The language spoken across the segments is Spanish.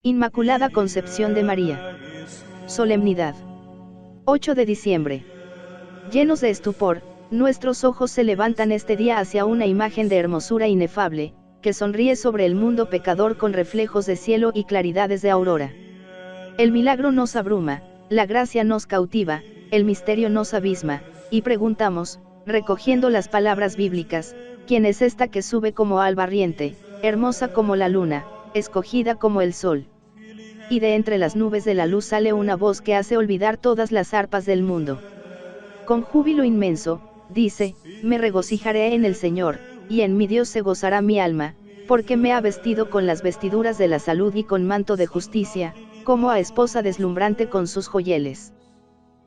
Inmaculada Concepción de María. Solemnidad. 8 de diciembre. Llenos de estupor, nuestros ojos se levantan este día hacia una imagen de hermosura inefable, que sonríe sobre el mundo pecador con reflejos de cielo y claridades de aurora. El milagro nos abruma, la gracia nos cautiva, el misterio nos abisma, y preguntamos, recogiendo las palabras bíblicas, ¿quién es esta que sube como alba riente, hermosa como la luna, escogida como el sol? Y de entre las nubes de la luz sale una voz que hace olvidar todas las arpas del mundo. Con júbilo inmenso, dice, me regocijaré en el Señor, y en mi Dios se gozará mi alma, porque me ha vestido con las vestiduras de la salud y con manto de justicia, como a esposa deslumbrante con sus joyeles.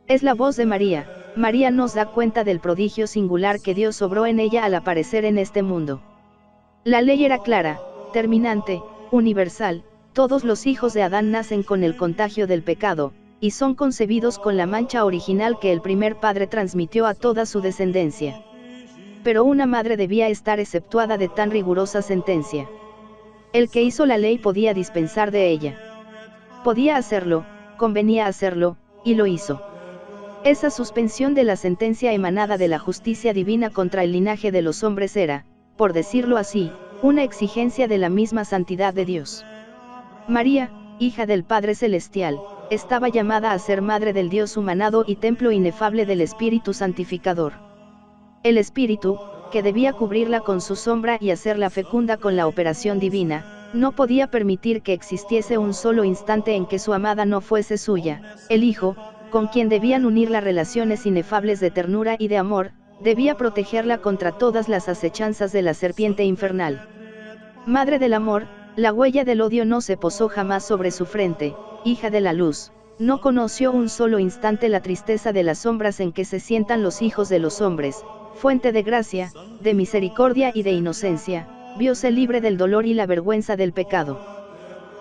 Es la voz de María. María nos da cuenta del prodigio singular que Dios obró en ella al aparecer en este mundo. La ley era clara, terminante, universal, todos los hijos de Adán nacen con el contagio del pecado, y son concebidos con la mancha original que el primer padre transmitió a toda su descendencia. Pero una madre debía estar exceptuada de tan rigurosa sentencia. El que hizo la ley podía dispensar de ella. Podía hacerlo, convenía hacerlo, y lo hizo. Esa suspensión de la sentencia emanada de la justicia divina contra el linaje de los hombres era, por decirlo así, una exigencia de la misma santidad de Dios. María, hija del Padre Celestial, estaba llamada a ser madre del Dios humanado y templo inefable del Espíritu Santificador. El Espíritu, que debía cubrirla con su sombra y hacerla fecunda con la operación divina, no podía permitir que existiese un solo instante en que su amada no fuese suya. El Hijo, con quien debían unirla relaciones inefables de ternura y de amor, debía protegerla contra todas las acechanzas de la serpiente infernal. Madre del amor, la huella del odio no se posó jamás sobre su frente, hija de la luz, no conoció un solo instante la tristeza de las sombras en que se sientan los hijos de los hombres, fuente de gracia, de misericordia y de inocencia, vióse libre del dolor y la vergüenza del pecado.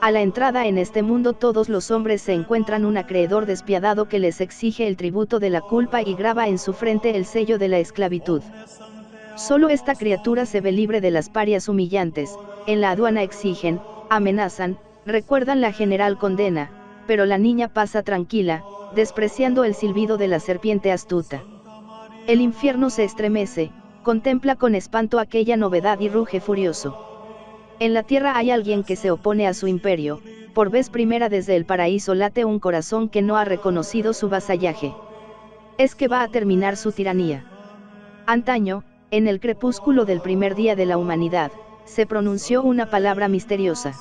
A la entrada en este mundo todos los hombres se encuentran un acreedor despiadado que les exige el tributo de la culpa y graba en su frente el sello de la esclavitud. Solo esta criatura se ve libre de las parias humillantes, en la aduana exigen, amenazan, recuerdan la general condena, pero la niña pasa tranquila, despreciando el silbido de la serpiente astuta. El infierno se estremece, contempla con espanto aquella novedad y ruge furioso. En la tierra hay alguien que se opone a su imperio, por vez primera desde el paraíso late un corazón que no ha reconocido su vasallaje. Es que va a terminar su tiranía. Antaño, en el crepúsculo del primer día de la humanidad, se pronunció una palabra misteriosa.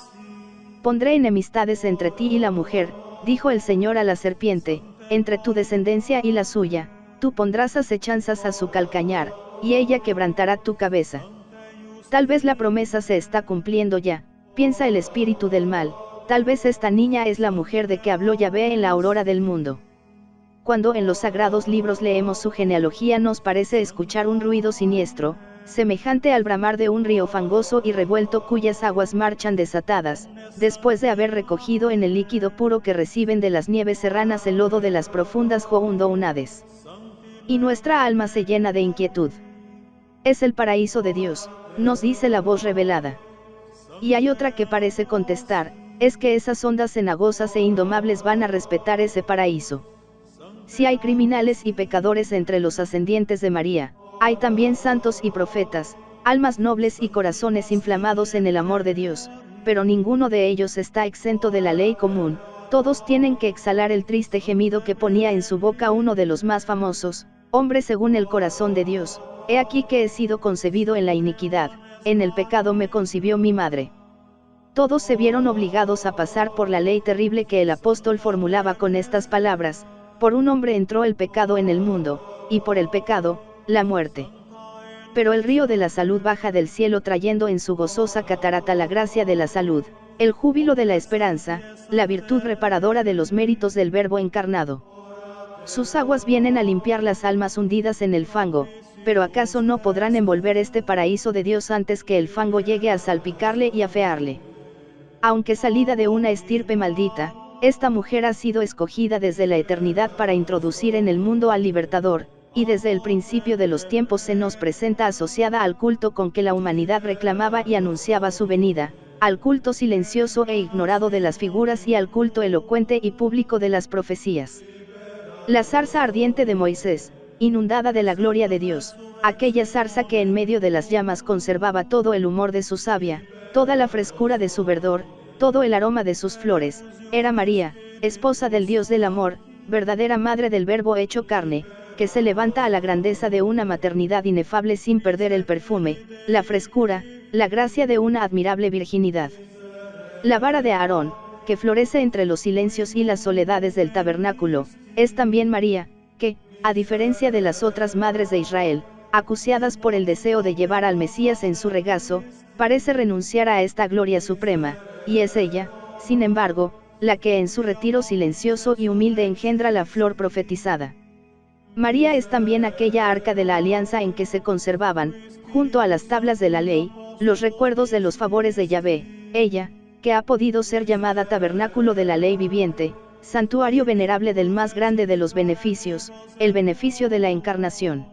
Pondré enemistades entre ti y la mujer, dijo el Señor a la serpiente, entre tu descendencia y la suya, tú pondrás acechanzas a su calcañar, y ella quebrantará tu cabeza. Tal vez la promesa se está cumpliendo ya, piensa el espíritu del mal, tal vez esta niña es la mujer de que habló Yahvé en la aurora del mundo. Cuando en los sagrados libros leemos su genealogía nos parece escuchar un ruido siniestro, semejante al bramar de un río fangoso y revuelto cuyas aguas marchan desatadas, después de haber recogido en el líquido puro que reciben de las nieves serranas el lodo de las profundas Joundounades. Y nuestra alma se llena de inquietud. Es el paraíso de Dios, nos dice la voz revelada. Y hay otra que parece contestar, es que esas ondas cenagosas e indomables van a respetar ese paraíso. Si hay criminales y pecadores entre los ascendientes de María, hay también santos y profetas, almas nobles y corazones inflamados en el amor de Dios, pero ninguno de ellos está exento de la ley común, todos tienen que exhalar el triste gemido que ponía en su boca uno de los más famosos, hombre según el corazón de Dios, he aquí que he sido concebido en la iniquidad, en el pecado me concibió mi madre. Todos se vieron obligados a pasar por la ley terrible que el apóstol formulaba con estas palabras, por un hombre entró el pecado en el mundo, y por el pecado, la muerte. Pero el río de la salud baja del cielo trayendo en su gozosa catarata la gracia de la salud, el júbilo de la esperanza, la virtud reparadora de los méritos del Verbo encarnado. Sus aguas vienen a limpiar las almas hundidas en el fango, pero ¿acaso no podrán envolver este paraíso de Dios antes que el fango llegue a salpicarle y afearle? Aunque salida de una estirpe maldita, esta mujer ha sido escogida desde la eternidad para introducir en el mundo al Libertador, y desde el principio de los tiempos se nos presenta asociada al culto con que la humanidad reclamaba y anunciaba su venida, al culto silencioso e ignorado de las figuras y al culto elocuente y público de las profecías. La zarza ardiente de Moisés, inundada de la gloria de Dios, aquella zarza que en medio de las llamas conservaba todo el humor de su savia, toda la frescura de su verdor, todo el aroma de sus flores, era María, esposa del Dios del amor, verdadera madre del Verbo hecho carne, que se levanta a la grandeza de una maternidad inefable sin perder el perfume, la frescura, la gracia de una admirable virginidad. La vara de Aarón, que florece entre los silencios y las soledades del tabernáculo, es también María, que, a diferencia de las otras madres de Israel, acuciadas por el deseo de llevar al Mesías en su regazo, parece renunciar a esta gloria suprema, y es ella, sin embargo, la que en su retiro silencioso y humilde engendra la flor profetizada. María es también aquella arca de la alianza en que se conservaban, junto a las tablas de la ley, los recuerdos de los favores de Yahvé, ella, que ha podido ser llamada tabernáculo de la ley viviente, santuario venerable del más grande de los beneficios, el beneficio de la encarnación.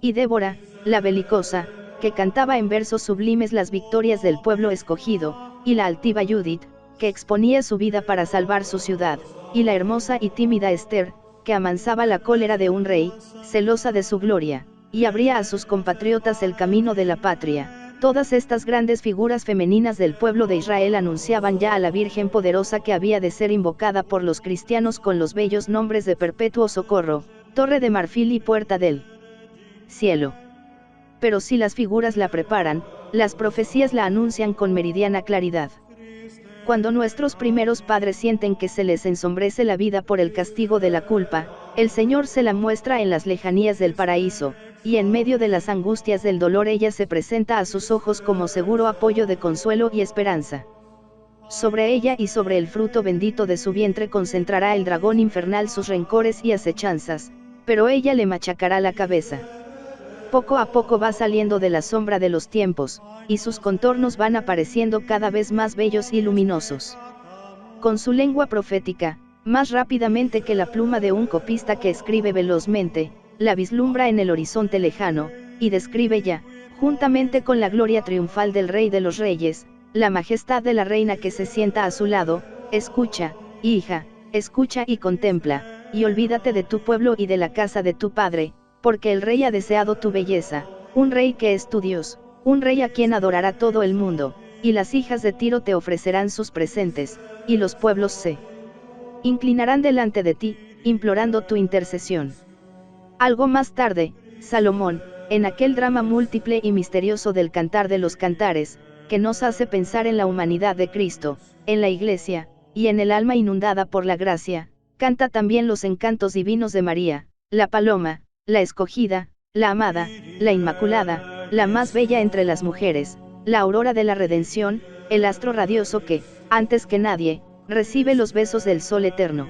Y Débora, la belicosa, que cantaba en versos sublimes las victorias del pueblo escogido, y la altiva Judith, que exponía su vida para salvar su ciudad, y la hermosa y tímida Esther, que amansaba la cólera de un rey, celosa de su gloria, y abría a sus compatriotas el camino de la patria. Todas estas grandes figuras femeninas del pueblo de Israel anunciaban ya a la Virgen poderosa que había de ser invocada por los cristianos con los bellos nombres de Perpetuo Socorro, Torre de Marfil y Puerta del Cielo. Pero si las figuras la preparan, las profecías la anuncian con meridiana claridad. Cuando nuestros primeros padres sienten que se les ensombrece la vida por el castigo de la culpa, el Señor se la muestra en las lejanías del paraíso, y en medio de las angustias del dolor ella se presenta a sus ojos como seguro apoyo de consuelo y esperanza. Sobre ella y sobre el fruto bendito de su vientre concentrará el dragón infernal sus rencores y acechanzas, pero ella le machacará la cabeza. Poco a poco va saliendo de la sombra de los tiempos, y sus contornos van apareciendo cada vez más bellos y luminosos. Con su lengua profética, más rápidamente que la pluma de un copista que escribe velozmente, la vislumbra en el horizonte lejano, y describe ya, juntamente con la gloria triunfal del Rey de los Reyes, la majestad de la reina que se sienta a su lado. Escucha, hija, escucha y contempla, y olvídate de tu pueblo y de la casa de tu padre, porque el Rey ha deseado tu belleza, un Rey que es tu Dios, un Rey a quien adorará todo el mundo, y las hijas de Tiro te ofrecerán sus presentes, y los pueblos se inclinarán delante de ti, implorando tu intercesión. Algo más tarde, Salomón, en aquel drama múltiple y misterioso del Cantar de los Cantares, que nos hace pensar en la humanidad de Cristo, en la Iglesia, y en el alma inundada por la gracia, canta también los encantos divinos de María, la paloma, la escogida, la amada, la inmaculada, la más bella entre las mujeres, la aurora de la redención, el astro radioso que, antes que nadie, recibe los besos del sol eterno.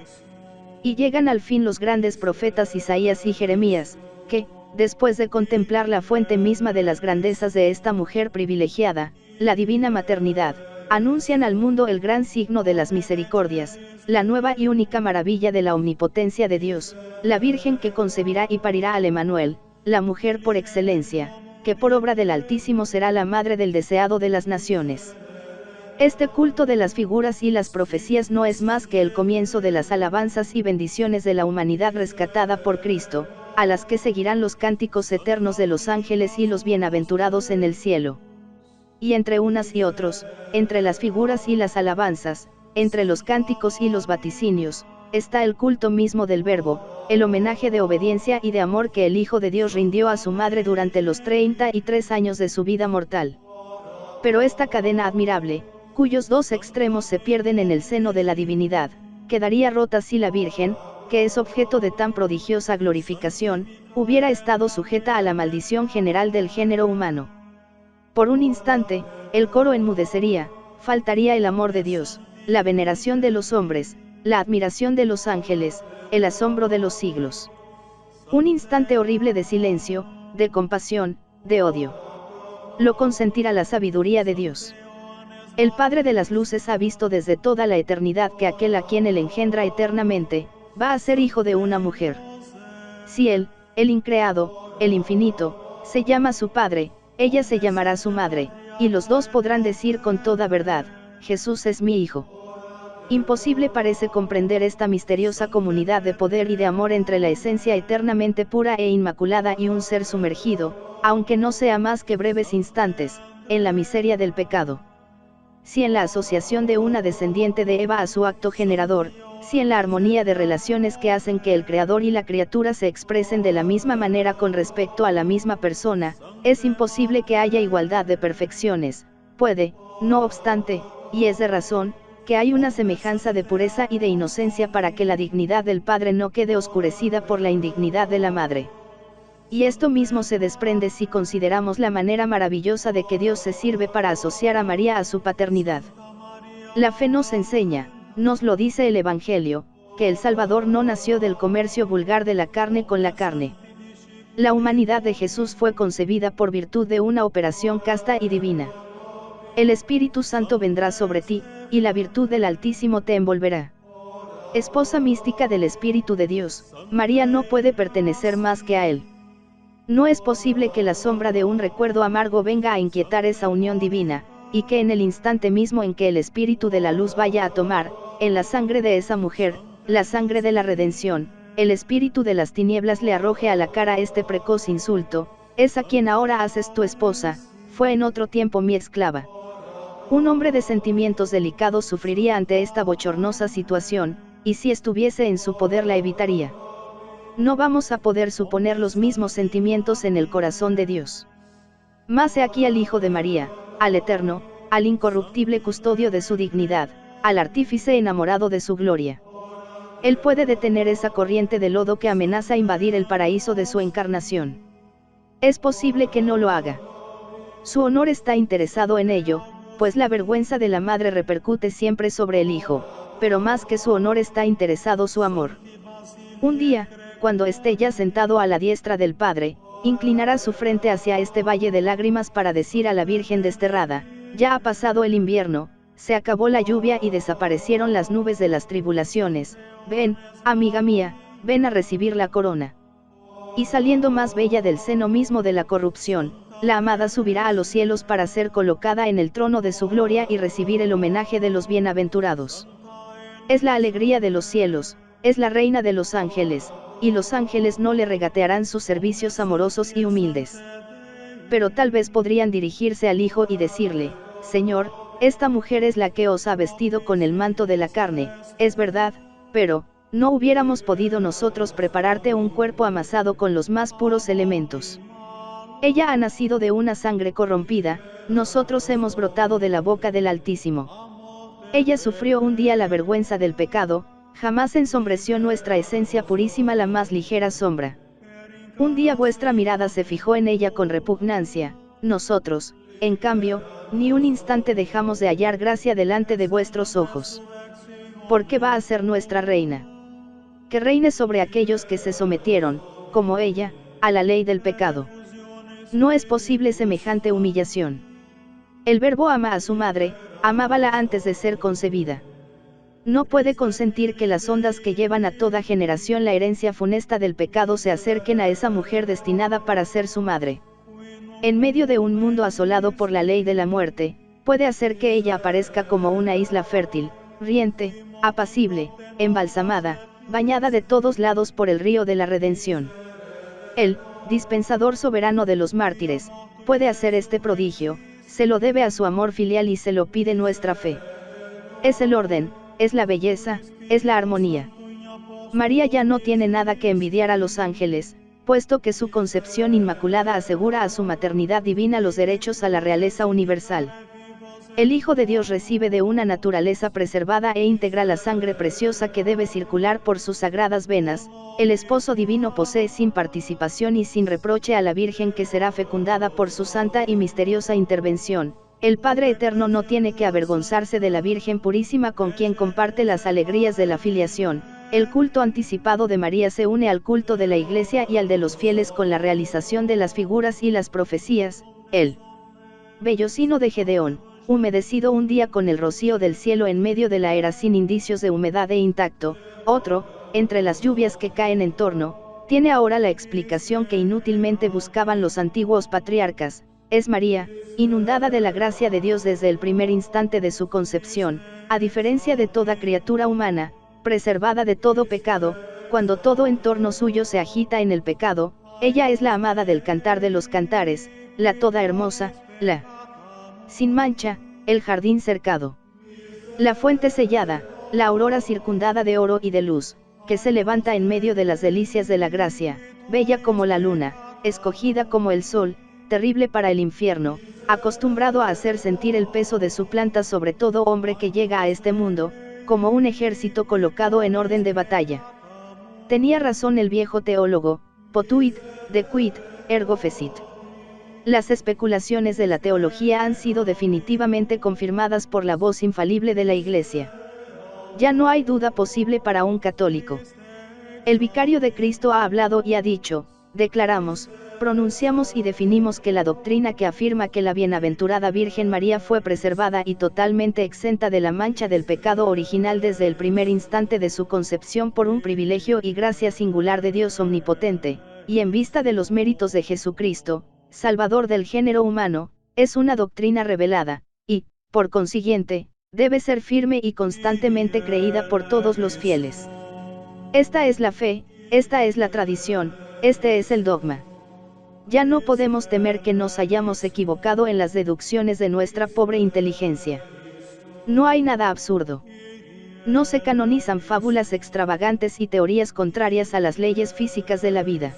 Y llegan al fin los grandes profetas Isaías y Jeremías, que, después de contemplar la fuente misma de las grandezas de esta mujer privilegiada, la divina maternidad, anuncian al mundo el gran signo de las misericordias, la nueva y única maravilla de la omnipotencia de Dios, la Virgen que concebirá y parirá al Emanuel, la mujer por excelencia, que por obra del Altísimo será la madre del deseado de las naciones. Este culto de las figuras y las profecías no es más que el comienzo de las alabanzas y bendiciones de la humanidad rescatada por Cristo, a las que seguirán los cánticos eternos de los ángeles y los bienaventurados en el cielo. Y entre unas y otros, entre las figuras y las alabanzas, entre los cánticos y los vaticinios, está el culto mismo del Verbo, el homenaje de obediencia y de amor que el Hijo de Dios rindió a su madre durante los 33 años de su vida mortal. Pero esta cadena admirable, cuyos dos extremos se pierden en el seno de la divinidad, quedaría rota si la Virgen, que es objeto de tan prodigiosa glorificación, hubiera estado sujeta a la maldición general del género humano. Por un instante, el coro enmudecería, faltaría el amor de Dios, la veneración de los hombres, la admiración de los ángeles, el asombro de los siglos. Un instante horrible de silencio, de compasión, de odio. Lo consentirá la sabiduría de Dios. El Padre de las Luces ha visto desde toda la eternidad que aquel a quien él engendra eternamente, va a ser hijo de una mujer. Si él, el increado, el infinito, se llama su Padre, ella se llamará su madre, y los dos podrán decir con toda verdad, Jesús es mi Hijo. Imposible parece comprender esta misteriosa comunidad de poder y de amor entre la esencia eternamente pura e inmaculada y un ser sumergido, aunque no sea más que breves instantes, en la miseria del pecado. Si en la asociación de una descendiente de Eva a su acto generador, si en la armonía de relaciones que hacen que el Creador y la criatura se expresen de la misma manera con respecto a la misma persona, es imposible que haya igualdad de perfecciones, puede, no obstante, y es de razón, que hay una semejanza de pureza y de inocencia para que la dignidad del Padre no quede oscurecida por la indignidad de la Madre. Y esto mismo se desprende si consideramos la manera maravillosa de que Dios se sirve para asociar a María a su paternidad. La fe nos enseña, nos lo dice el Evangelio, que el Salvador no nació del comercio vulgar de la carne con la carne. La humanidad de Jesús fue concebida por virtud de una operación casta y divina. El Espíritu Santo vendrá sobre ti, y la virtud del Altísimo te envolverá. Esposa mística del Espíritu de Dios, María no puede pertenecer más que a Él. No es posible que la sombra de un recuerdo amargo venga a inquietar esa unión divina, y que en el instante mismo en que el Espíritu de la luz vaya a tomar, en la sangre de esa mujer, la sangre de la redención, el espíritu de las tinieblas le arroje a la cara este precoz insulto, es a quien ahora haces tu esposa, fue en otro tiempo mi esclava. Un hombre de sentimientos delicados sufriría ante esta bochornosa situación, y si estuviese en su poder la evitaría. No vamos a poder suponer los mismos sentimientos en el corazón de Dios. Mas he aquí al Hijo de María, al Eterno, al incorruptible custodio de su dignidad, al artífice enamorado de su gloria. Él puede detener esa corriente de lodo que amenaza invadir el paraíso de su encarnación. Es posible que no lo haga. Su honor está interesado en ello, pues la vergüenza de la madre repercute siempre sobre el hijo, pero más que su honor está interesado su amor. Un día, cuando esté ya sentado a la diestra del Padre, inclinará su frente hacia este valle de lágrimas para decir a la Virgen desterrada, ya ha pasado el invierno, se acabó la lluvia y desaparecieron las nubes de las tribulaciones, ven, amiga mía, ven a recibir la corona. Y saliendo más bella del seno mismo de la corrupción, la amada subirá a los cielos para ser colocada en el trono de su gloria y recibir el homenaje de los bienaventurados. Es la alegría de los cielos, es la reina de los ángeles, y los ángeles no le regatearán sus servicios amorosos y humildes. Pero tal vez podrían dirigirse al Hijo y decirle, Señor, esta mujer es la que os ha vestido con el manto de la carne, es verdad, pero, no hubiéramos podido nosotros prepararte un cuerpo amasado con los más puros elementos. Ella ha nacido de una sangre corrompida, nosotros hemos brotado de la boca del Altísimo. Ella sufrió un día la vergüenza del pecado, jamás ensombreció nuestra esencia purísima la más ligera sombra. Un día vuestra mirada se fijó en ella con repugnancia, nosotros, en cambio, ni un instante dejamos de hallar gracia delante de vuestros ojos. ¿Por qué va a ser nuestra reina? Que reine sobre aquellos que se sometieron, como ella, a la ley del pecado. No es posible semejante humillación. El Verbo ama a su madre, amábala antes de ser concebida. No puede consentir que las ondas que llevan a toda generación la herencia funesta del pecado se acerquen a esa mujer destinada para ser su madre. En medio de un mundo asolado por la ley de la muerte, puede hacer que ella aparezca como una isla fértil, riente, apacible, embalsamada, bañada de todos lados por el río de la redención. Él, dispensador soberano de los mártires, puede hacer este prodigio, se lo debe a su amor filial y se lo pide nuestra fe. Es el orden, es la belleza, es la armonía. María ya no tiene nada que envidiar a los ángeles, puesto que su concepción inmaculada asegura a su maternidad divina los derechos a la realeza universal. El Hijo de Dios recibe de una naturaleza preservada e íntegra la sangre preciosa que debe circular por sus sagradas venas, el Esposo Divino posee sin participación y sin reproche a la Virgen que será fecundada por su santa y misteriosa intervención. El Padre Eterno no tiene que avergonzarse de la Virgen Purísima con quien comparte las alegrías de la filiación. El culto anticipado de María se une al culto de la Iglesia y al de los fieles con la realización de las figuras y las profecías. El vellocino de Gedeón, humedecido un día con el rocío del cielo en medio de la era sin indicios de humedad e intacto, otro, entre las lluvias que caen en torno, tiene ahora la explicación que inútilmente buscaban los antiguos patriarcas. es María, inundada de la gracia de Dios desde el primer instante de su concepción, a diferencia de toda criatura humana, preservada de todo pecado. Cuando todo en torno suyo se agita en el pecado, ella es la amada del Cantar de los Cantares, la toda hermosa, la sin mancha, el jardín cercado, la fuente sellada, la aurora circundada de oro y de luz, que se levanta en medio de las delicias de la gracia, bella como la luna, escogida como el sol, terrible para el infierno, acostumbrado a hacer sentir el peso de su planta sobre todo hombre que llega a este mundo, como un ejército colocado en orden de batalla. Tenía razón el viejo teólogo, potuit, dequit, ergo fecit. Las especulaciones de la teología han sido definitivamente confirmadas por la voz infalible de la Iglesia. Ya no hay duda posible para un católico. El vicario de Cristo ha hablado y ha dicho, declaramos, pronunciamos y definimos que la doctrina que afirma que la bienaventurada Virgen María fue preservada y totalmente exenta de la mancha del pecado original desde el primer instante de su concepción por un privilegio y gracia singular de Dios omnipotente, y en vista de los méritos de Jesucristo, Salvador del género humano, es una doctrina revelada, y, por consiguiente, debe ser firme y constantemente creída por todos los fieles. Esta es la fe, esta es la tradición, este es el dogma. Ya no podemos temer que nos hayamos equivocado en las deducciones de nuestra pobre inteligencia. No hay nada absurdo. No se canonizan fábulas extravagantes y teorías contrarias a las leyes físicas de la vida.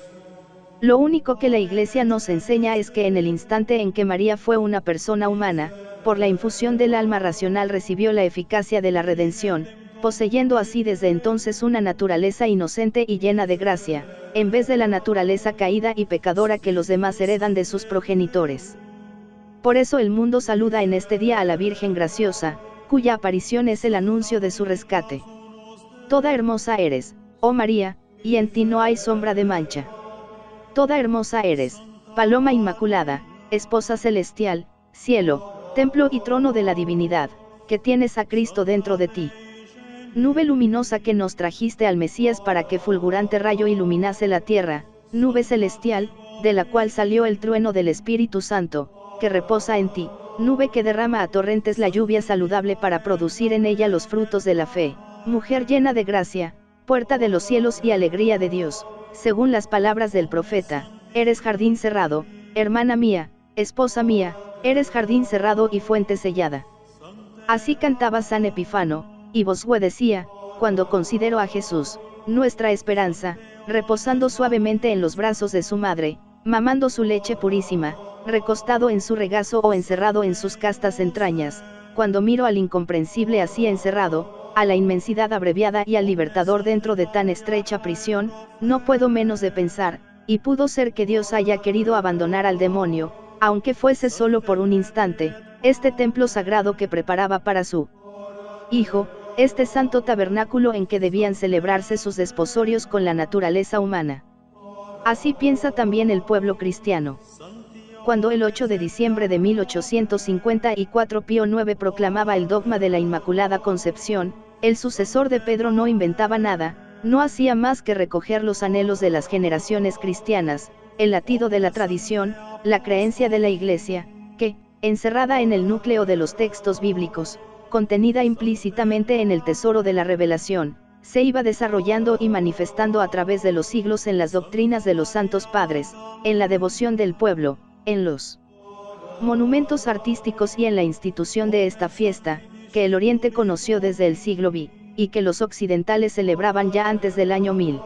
Lo único que la Iglesia nos enseña es que en el instante en que María fue una persona humana, por la infusión del alma racional recibió la eficacia de la redención, poseyendo así desde entonces una naturaleza inocente y llena de gracia, en vez de la naturaleza caída y pecadora que los demás heredan de sus progenitores. Por eso el mundo saluda en este día a la Virgen Graciosa, cuya aparición es el anuncio de su rescate. Toda hermosa eres, oh María, y en ti no hay sombra de mancha. Toda hermosa eres, paloma inmaculada, esposa celestial, cielo, templo y trono de la divinidad, que tienes a Cristo dentro de ti. Nube luminosa que nos trajiste al Mesías para que fulgurante rayo iluminase la tierra, nube celestial, de la cual salió el trueno del Espíritu Santo, que reposa en ti, nube que derrama a torrentes la lluvia saludable para producir en ella los frutos de la fe, mujer llena de gracia, puerta de los cielos y alegría de Dios, según las palabras del profeta, eres jardín cerrado, hermana mía, esposa mía, eres jardín cerrado y fuente sellada. Así cantaba San Epifano, y Bossuet decía, cuando considero a Jesús, nuestra esperanza, reposando suavemente en los brazos de su madre, mamando su leche purísima, recostado en su regazo o encerrado en sus castas entrañas, cuando miro al incomprensible así encerrado, a la inmensidad abreviada y al libertador dentro de tan estrecha prisión, no puedo menos de pensar, y pudo ser que Dios haya querido abandonar al demonio, aunque fuese solo por un instante, este templo sagrado que preparaba para su Hijo, este santo tabernáculo en que debían celebrarse sus desposorios con la naturaleza humana. Así piensa también el pueblo cristiano. Cuando el 8 de diciembre de 1854 Pío IX proclamaba el dogma de la Inmaculada Concepción, el sucesor de Pedro no inventaba nada, no hacía más que recoger los anhelos de las generaciones cristianas, el latido de la tradición, la creencia de la Iglesia, que, encerrada en el núcleo de los textos bíblicos, contenida implícitamente en el tesoro de la revelación, se iba desarrollando y manifestando a través de los siglos en las doctrinas de los santos padres, en la devoción del pueblo, en los monumentos artísticos y en la institución de esta fiesta, que el Oriente conoció desde el siglo V, y que los occidentales celebraban ya antes del año 1000.